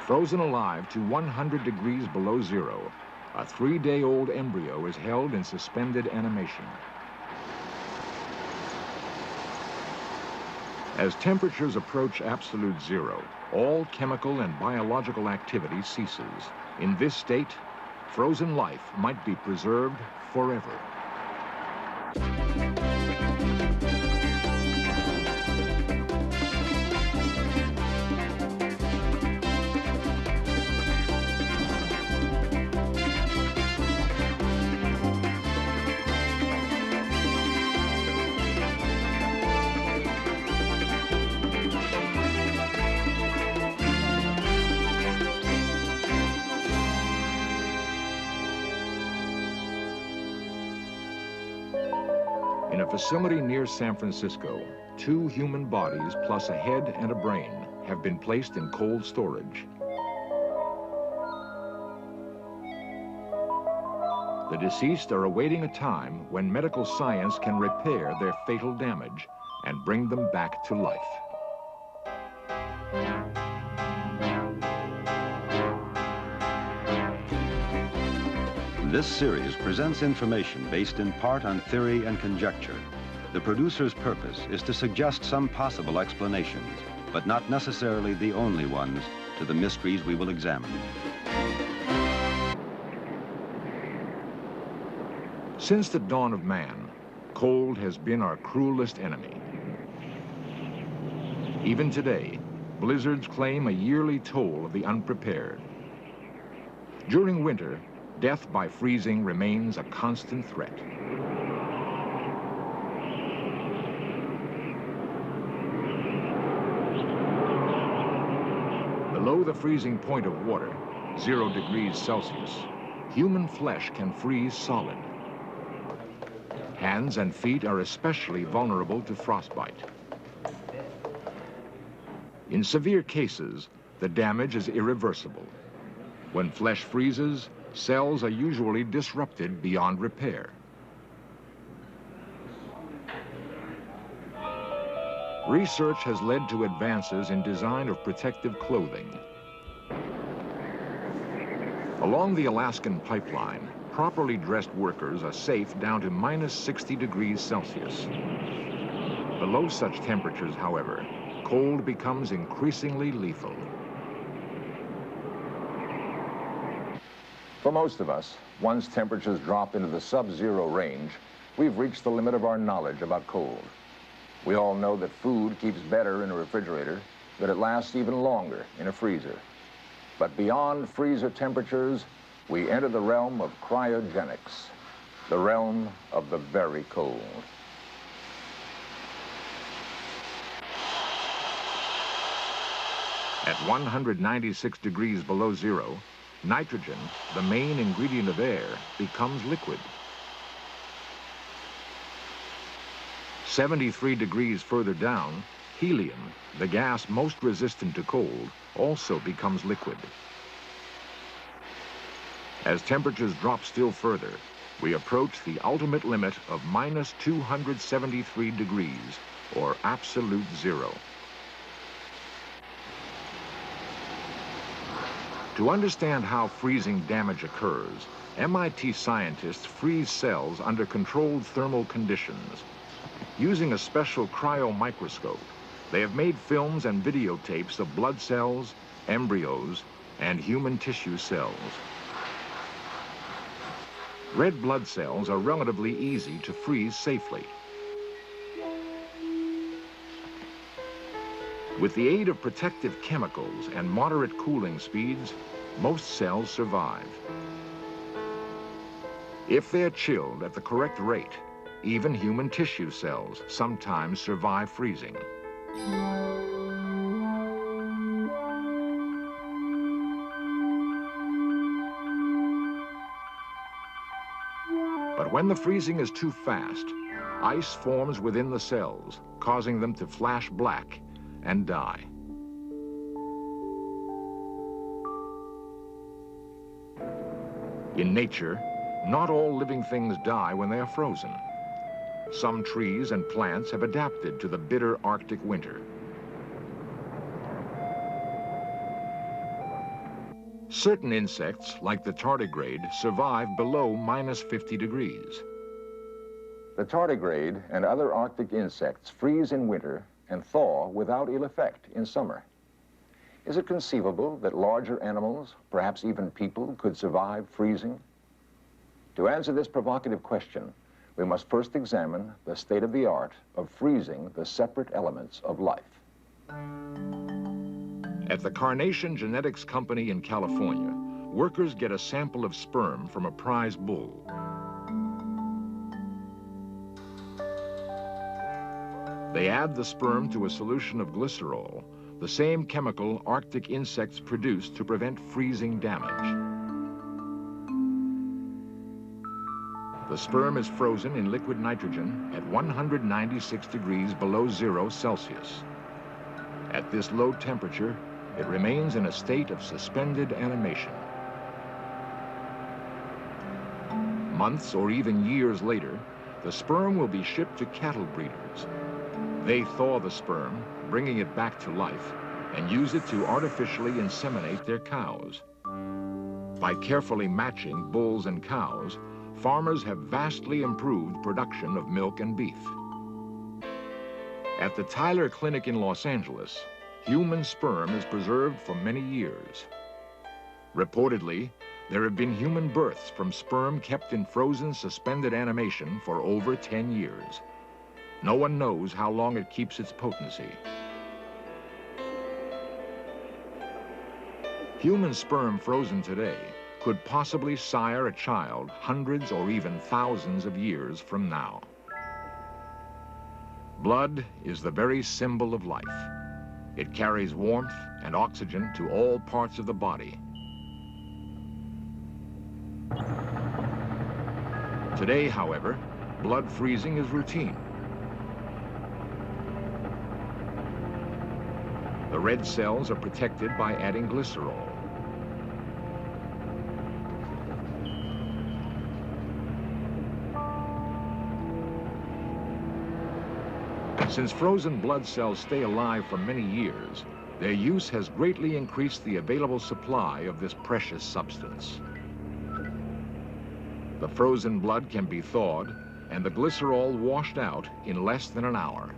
Frozen alive to 100 degrees below zero, a 3-day-old embryo is held in suspended animation. As temperatures approach absolute zero, all chemical and biological activity ceases. In this state, frozen life might be preserved forever. In a facility near San Francisco, 2 human bodies plus a head and a brain have been placed in cold storage. The deceased are awaiting a time when medical science can repair their fatal damage and bring them back to life. This series presents information based in part on theory and conjecture. The producer's purpose is to suggest some possible explanations, but not necessarily the only ones, to the mysteries we will examine. Since the dawn of man, cold has been our cruelest enemy. Even today, blizzards claim a yearly toll of the unprepared. During winter, death by freezing remains a constant threat. Below the freezing point of water, 0 degrees Celsius, human flesh can freeze solid. Hands and feet are especially vulnerable to frostbite. In severe cases, the damage is irreversible. When flesh freezes, cells are usually disrupted beyond repair. Research has led to advances in design of protective clothing. Along the Alaskan pipeline, properly dressed workers are safe down to minus 60 degrees Celsius. Below such temperatures, however, cold becomes increasingly lethal. For most of us, once temperatures drop into the sub-zero range, we've reached the limit of our knowledge about cold. We all know that food keeps better in a refrigerator, that it lasts even longer in a freezer. But beyond freezer temperatures, we enter the realm of cryogenics, the realm of the very cold. At 196 degrees below zero, nitrogen, the main ingredient of air, becomes liquid. 73 degrees further down, helium, the gas most resistant to cold, also becomes liquid. As temperatures drop still further, we approach the ultimate limit of minus 273 degrees, or absolute zero. To understand how freezing damage occurs, MIT scientists freeze cells under controlled thermal conditions. Using a special cryomicroscope, they have made films and videotapes of blood cells, embryos, and human tissue cells. Red blood cells are relatively easy to freeze safely. With the aid of protective chemicals and moderate cooling speeds, most cells survive. If they're chilled at the correct rate, even human tissue cells sometimes survive freezing. But when the freezing is too fast, ice forms within the cells, causing them to flash black and die. In nature, not all living things die when they are frozen. Some trees and plants have adapted to the bitter Arctic winter. Certain insects, like the tardigrade, survive below -50 degrees. The tardigrade and other Arctic insects freeze in winter and thaw without ill effect in summer. Is it conceivable that larger animals, perhaps even people, could survive freezing? To answer this provocative question, we must first examine the state of the art of freezing the separate elements of life. At the Carnation Genetics Company in California, workers get a sample of sperm from a prize bull. They add the sperm to a solution of glycerol, the same chemical Arctic insects produce to prevent freezing damage. The sperm is frozen in liquid nitrogen at 196 degrees below 0 Celsius. At this low temperature, it remains in a state of suspended animation. Months or even years later, the sperm will be shipped to cattle breeders. They thaw the sperm, bringing it back to life, and use it to artificially inseminate their cows. By carefully matching bulls and cows, farmers have vastly improved production of milk and beef. At the Tyler Clinic in Los Angeles, human sperm is preserved for many years. Reportedly, there have been human births from sperm kept in frozen suspended animation for over 10 years. No one knows how long it keeps its potency. Human sperm frozen today could possibly sire a child hundreds or even thousands of years from now. Blood is the very symbol of life. It carries warmth and oxygen to all parts of the body. Today, however, blood freezing is routine. The red cells are protected by adding glycerol. Since frozen blood cells stay alive for many years, their use has greatly increased the available supply of this precious substance. The frozen blood can be thawed and the glycerol washed out in less than an hour.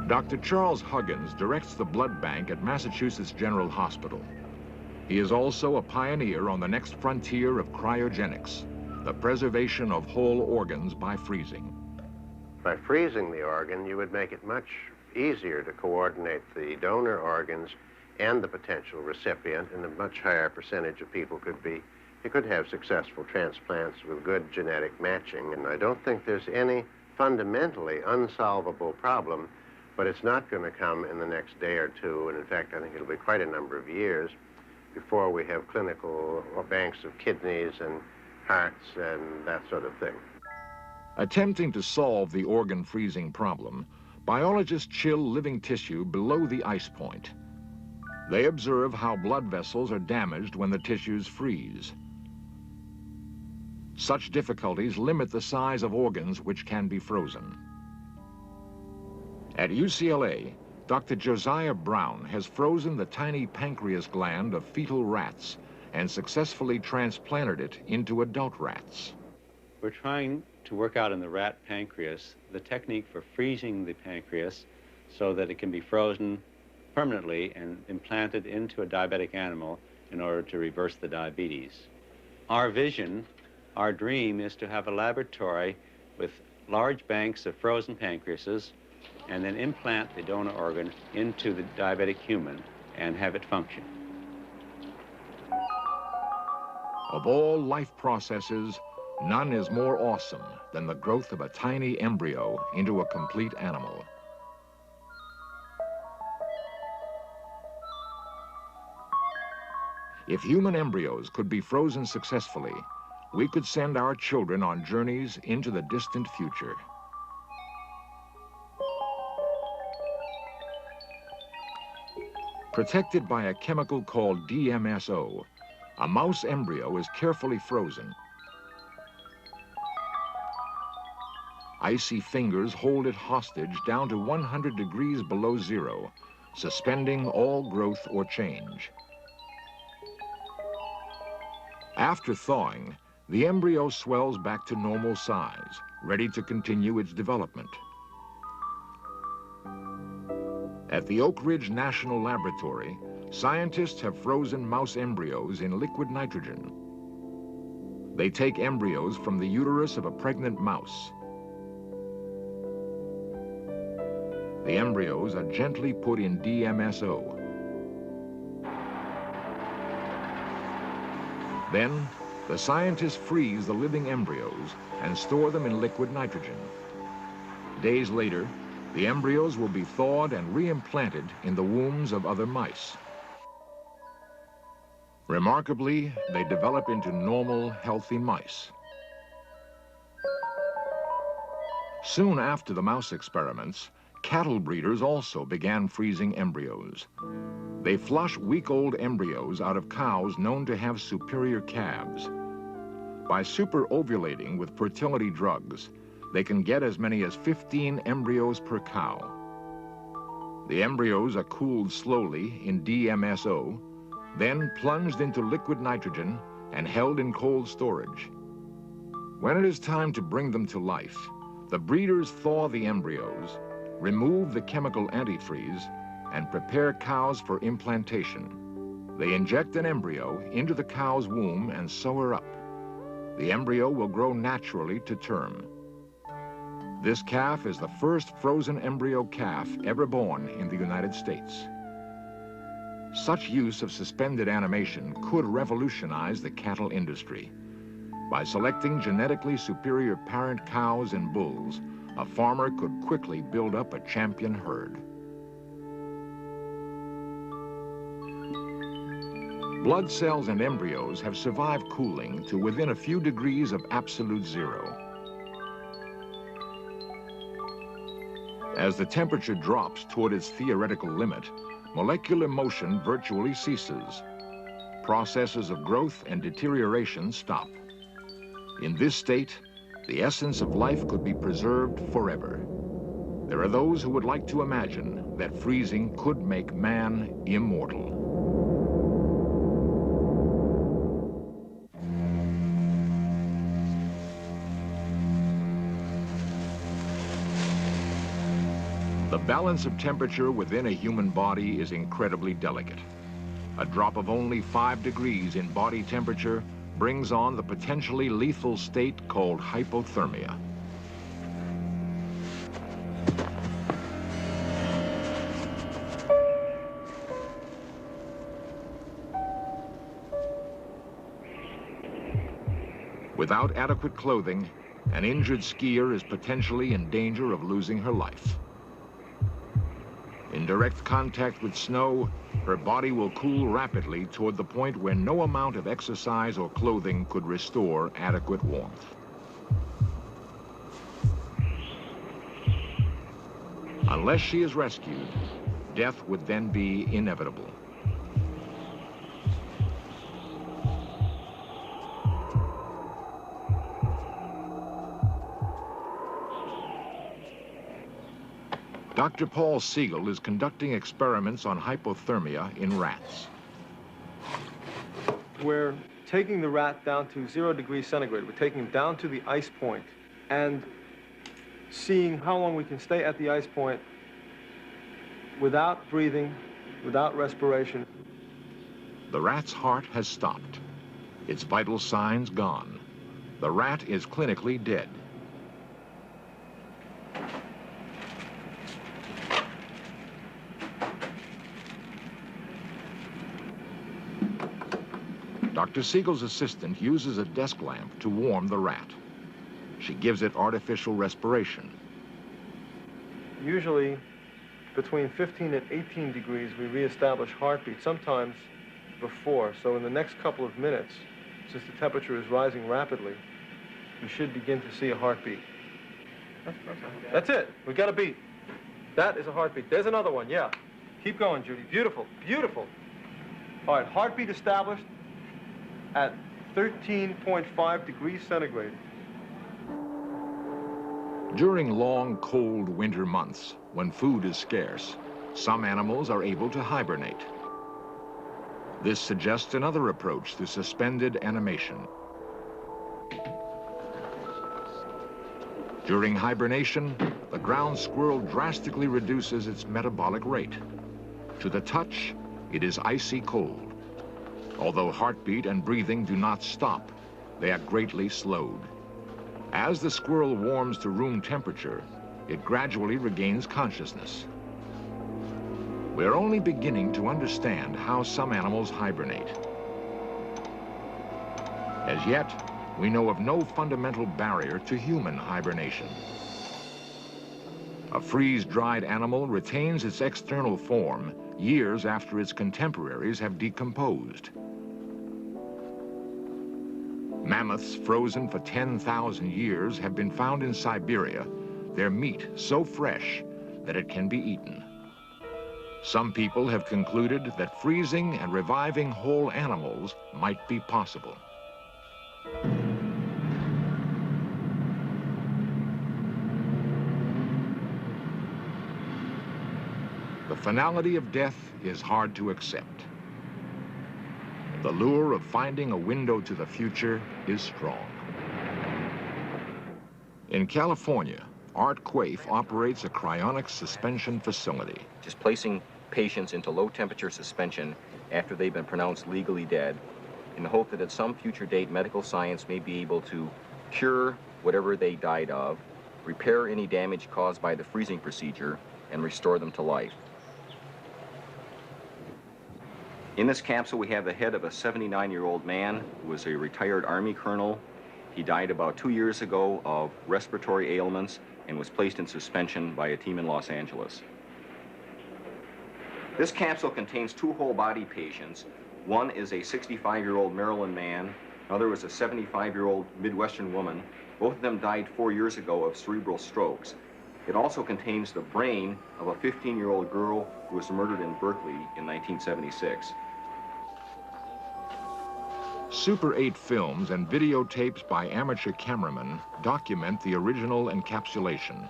Dr. Charles Huggins directs the blood bank at Massachusetts General Hospital. He is also a pioneer on the next frontier of cryogenics, the preservation of whole organs by freezing. By freezing the organ, you would make it much easier to coordinate the donor organs and the potential recipient, and a much higher percentage of people could have successful transplants with good genetic matching. And I don't think there's any fundamentally unsolvable problem, but it's not going to come in the next day or two, and in fact, I think it'll be quite a number of years before we have clinical banks of kidneys and hearts and that sort of thing. Attempting to solve the organ freezing problem, biologists chill living tissue below the ice point. They observe how blood vessels are damaged when the tissues freeze. Such difficulties limit the size of organs which can be frozen. At UCLA, Dr. Josiah Brown has frozen the tiny pancreas gland of fetal rats and successfully transplanted it into adult rats. We're trying to work out in the rat pancreas the technique for freezing the pancreas so that it can be frozen permanently and implanted into a diabetic animal in order to reverse the diabetes. Our vision, our dream, is to have a laboratory with large banks of frozen pancreases and then implant the donor organ into the diabetic human and have it function. Of all life processes, none is more awesome than the growth of a tiny embryo into a complete animal. If human embryos could be frozen successfully, we could send our children on journeys into the distant future. Protected by a chemical called DMSO, a mouse embryo is carefully frozen. Icy fingers hold it hostage down to 100 degrees below zero, suspending all growth or change. After thawing, the embryo swells back to normal size, ready to continue its development. At the Oak Ridge National Laboratory, scientists have frozen mouse embryos in liquid nitrogen. They take embryos from the uterus of a pregnant mouse. The embryos are gently put in DMSO. Then, the scientists freeze the living embryos and store them in liquid nitrogen. Days later, the embryos will be thawed and reimplanted in the wombs of other mice. Remarkably, they develop into normal, healthy mice. Soon after the mouse experiments, cattle breeders also began freezing embryos. They flush week-old embryos out of cows known to have superior calves. By super-ovulating with fertility drugs, they can get as many as 15 embryos per cow. The embryos are cooled slowly in DMSO, then plunged into liquid nitrogen and held in cold storage. When it is time to bring them to life, the breeders thaw the embryos, remove the chemical antifreeze, and prepare cows for implantation. They inject an embryo into the cow's womb and sew her up. The embryo will grow naturally to term. This calf is the first frozen embryo calf ever born in the United States. Such use of suspended animation could revolutionize the cattle industry. By selecting genetically superior parent cows and bulls, a farmer could quickly build up a champion herd. Blood cells and embryos have survived cooling to within a few degrees of absolute zero. As the temperature drops toward its theoretical limit, molecular motion virtually ceases. Processes of growth and deterioration stop. In this state, the essence of life could be preserved forever. There are those who would like to imagine that freezing could make man immortal. The balance of temperature within a human body is incredibly delicate. A drop of only 5 degrees in body temperature brings on the potentially lethal state called hypothermia. Without adequate clothing, an injured skier is potentially in danger of losing her life. In direct contact with snow, her body will cool rapidly toward the point where no amount of exercise or clothing could restore adequate warmth. Unless she is rescued, death would then be inevitable. Dr. Paul Siegel is conducting experiments on hypothermia in rats. We're taking the rat down to 0 degrees centigrade. We're taking him down to the ice point and seeing how long we can stay at the ice point without breathing, without respiration. The rat's heart has stopped. Its vital signs gone. The rat is clinically dead. Dr. Siegel's assistant uses a desk lamp to warm the rat. She gives it artificial respiration. Usually, between 15 and 18 degrees, we reestablish heartbeat, sometimes before. So in the next couple of minutes, since the temperature is rising rapidly, we should begin to see a heartbeat. That's it. We got a beat. That is a heartbeat. There's another one, yeah. Keep going, Judy. Beautiful, beautiful. All right, heartbeat established at 13.5 degrees centigrade. During long, cold winter months, when food is scarce, some animals are able to hibernate. This suggests another approach to suspended animation. During hibernation, the ground squirrel drastically reduces its metabolic rate. To the touch, it is icy cold. Although heartbeat and breathing do not stop, they are greatly slowed. As the squirrel warms to room temperature, it gradually regains consciousness. We're only beginning to understand how some animals hibernate. As yet, we know of no fundamental barrier to human hibernation. A freeze-dried animal retains its external form years after its contemporaries have decomposed. Mammoths frozen for 10,000 years have been found in Siberia, their meat so fresh that it can be eaten. Some people have concluded that freezing and reviving whole animals might be possible. The finality of death is hard to accept. The lure of finding a window to the future is strong. In California, Art Quaife operates a cryonics suspension facility. Just placing patients into low-temperature suspension after they've been pronounced legally dead in the hope that at some future date medical science may be able to cure whatever they died of, repair any damage caused by the freezing procedure, and restore them to life. In this capsule, we have the head of a 79-year-old man who was a retired Army colonel. He died about 2 years ago of respiratory ailments and was placed in suspension by a team in Los Angeles. This capsule contains two whole-body patients. One is a 65-year-old Maryland man. Another was a 75-year-old Midwestern woman. Both of them died 4 years ago of cerebral strokes. It also contains the brain of a 15-year-old girl who was murdered in Berkeley in 1976. Super 8 films and videotapes by amateur cameramen document the original encapsulation.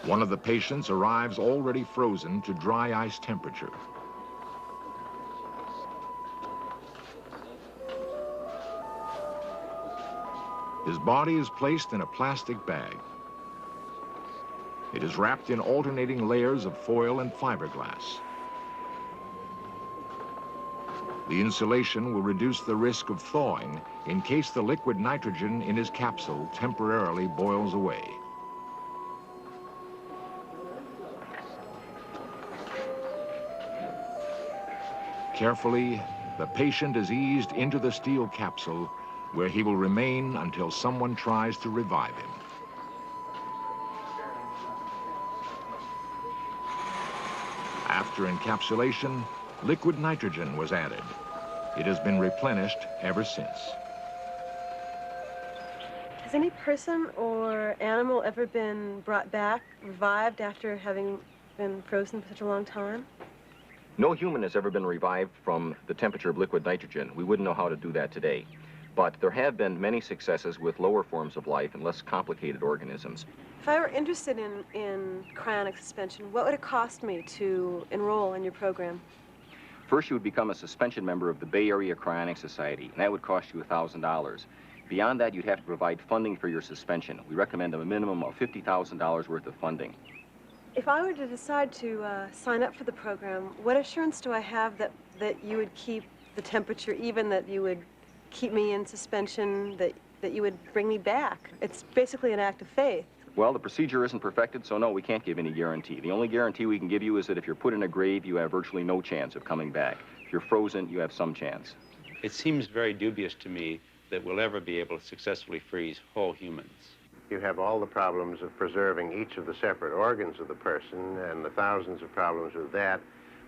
One of the patients arrives already frozen to dry ice temperature. His body is placed in a plastic bag. It is wrapped in alternating layers of foil and fiberglass. The insulation will reduce the risk of thawing in case the liquid nitrogen in his capsule temporarily boils away. Carefully, the patient is eased into the steel capsule where he will remain until someone tries to revive him. After encapsulation, liquid nitrogen was added. It has been replenished ever since. Has any person or animal ever been brought back, revived after having been frozen for such a long time? No human has ever been revived from the temperature of liquid nitrogen. We wouldn't know how to do that today. But there have been many successes with lower forms of life and less complicated organisms. If I were interested in cryonic suspension, what would it cost me to enroll in your program? First, you would become a suspension member of the Bay Area Cryonic Society, and that would cost you $1,000. Beyond that, you'd have to provide funding for your suspension. We recommend a minimum of $50,000 worth of funding. If I were to decide to sign up for the program, what assurance do I have that you would keep the temperature even, that you would keep me in suspension, that you would bring me back? It's basically an act of faith. Well, the procedure isn't perfected, so no, we can't give any guarantee. The only guarantee we can give you is that if you're put in a grave, you have virtually no chance of coming back. If you're frozen, you have some chance. It seems very dubious to me that we'll ever be able to successfully freeze whole humans. You have all the problems of preserving each of the separate organs of the person and the thousands of problems with that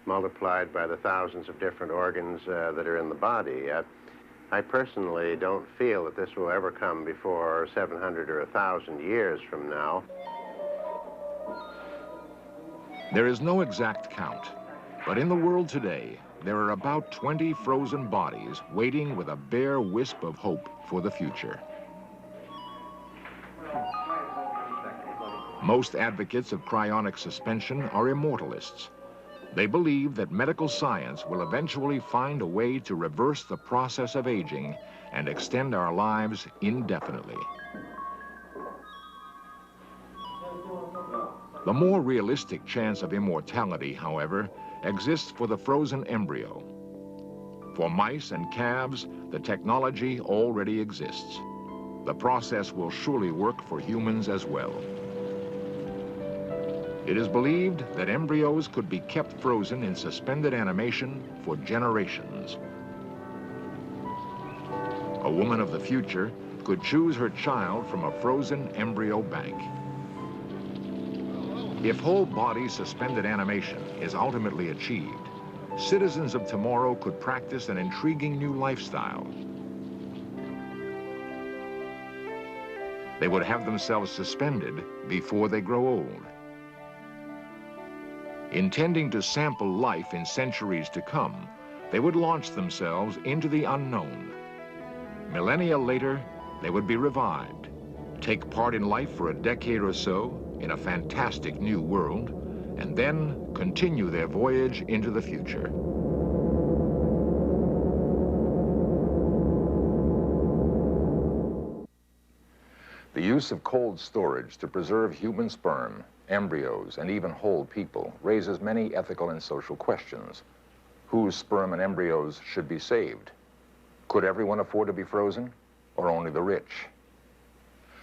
multiplied by the thousands of different organs that are in the body. I personally don't feel that this will ever come before 700 or 1,000 years from now. There is no exact count, but in the world today, there are about 20 frozen bodies waiting with a bare wisp of hope for the future. Most advocates of cryonic suspension are immortalists. They believe that medical science will eventually find a way to reverse the process of aging and extend our lives indefinitely. The more realistic chance of immortality, however, exists for the frozen embryo. For mice and calves, the technology already exists. The process will surely work for humans as well. It is believed that embryos could be kept frozen in suspended animation for generations. A woman of the future could choose her child from a frozen embryo bank. If whole body suspended animation is ultimately achieved, citizens of tomorrow could practice an intriguing new lifestyle. They would have themselves suspended before they grow old. Intending to sample life in centuries to come, they would launch themselves into the unknown. Millennia later, they would be revived, take part in life for a decade or so in a fantastic new world, and then continue their voyage into the future. The use of cold storage to preserve human sperm, embryos, and even whole people raises many ethical and social questions. Whose sperm and embryos should be saved? Could everyone afford to be frozen, or only the rich?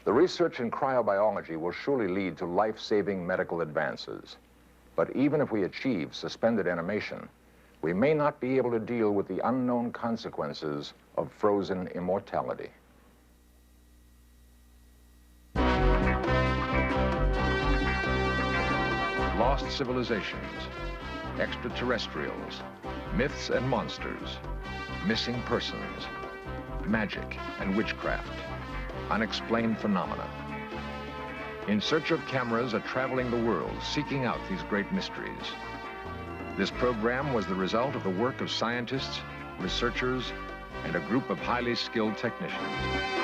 The research in cryobiology will surely lead to life-saving medical advances. But even if we achieve suspended animation, we may not be able to deal with the unknown consequences of frozen immortality. Lost civilizations, extraterrestrials, myths and monsters, missing persons, magic and witchcraft, unexplained phenomena. In Search of Cameras are traveling the world, seeking out these great mysteries. This program was the result of the work of scientists, researchers, and a group of highly skilled technicians.